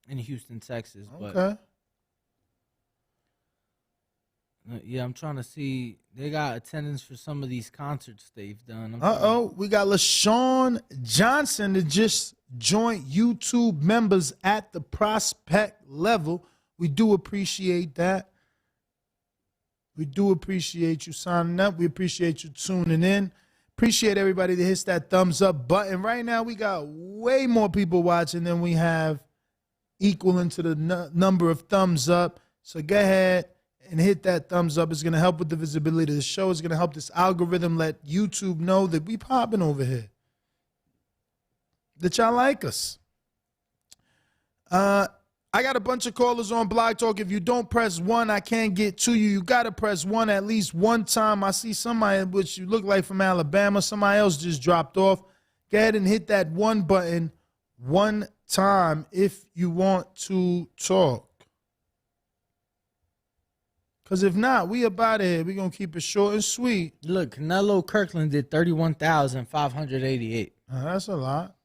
Houston, Texas. Okay. But, yeah, I'm trying to see. They got attendance for some of these concerts they've done. We got LaShawn Johnson that just joined YouTube members at the prospect level. We do appreciate that. We do appreciate you signing up. We appreciate you tuning in. Appreciate everybody that hits that thumbs up button. Right now, we got way more people watching than we have equaling to the number of thumbs up. So go ahead and hit that thumbs up. It's going to help with the visibility of the show. It's going to help this algorithm let YouTube know that we popping over here, that y'all like us. I got a bunch of callers on Blog Talk. If you don't press 1, I can't get to you. You got to press 1 at least one time. I see somebody which you look like from Alabama. Somebody else just dropped off. Go ahead and hit that 1 button one time if you want to talk. Because if not, we about here. We're going to keep it short and sweet. Look, Canelo Kirkland did 31,588. That's a lot.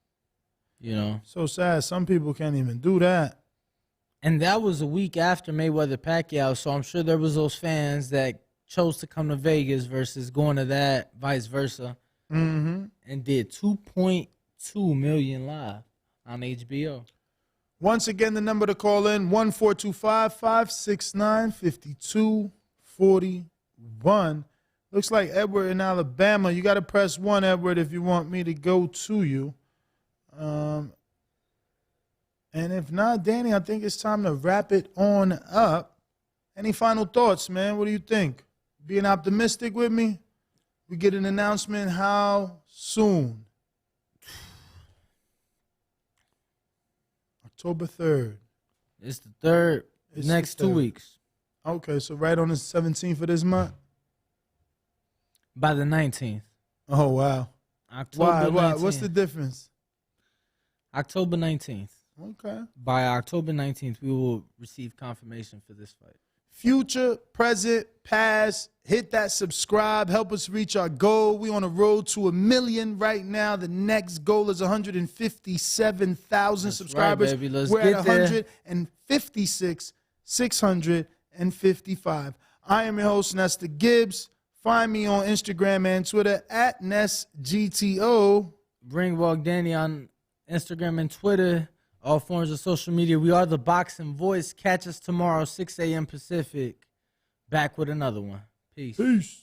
So sad. Some people can't even do that. And that was a week after Mayweather-Pacquiao, so I'm sure there was those fans that chose to come to Vegas versus going to that, vice versa, and did 2.2 million live on HBO. Once again, the number to call in, 1-425-569-5241. Looks like Edward in Alabama. You got to press 1, Edward, if you want me to go to you. And if not, Danny, I think it's time to wrap it on up. Any final thoughts, man? What do you think? Being optimistic with me? We get an announcement how soon? October 3rd. It's the 3rd. It's next the 2 3rd. weeks. Okay, so right on the 17th of this month? By the 19th. Oh, wow. October 19th. What's the difference? October 19th. Okay. By October 19th, we will receive confirmation for this fight. Future, present, past, hit that subscribe. Help us reach our goal. We on a road to 1 million right now. The next goal is 157,000 subscribers. Right, baby. Let's We're get at there. 156,655. I am your host, Nesta Gibbs. Find me on Instagram and Twitter at NestGTO. Ringwalk Danny on Instagram and Twitter, all forms of social media. We are the Boxing Voice. Catch us tomorrow, 6 a.m. Pacific. Back with another one. Peace. Peace.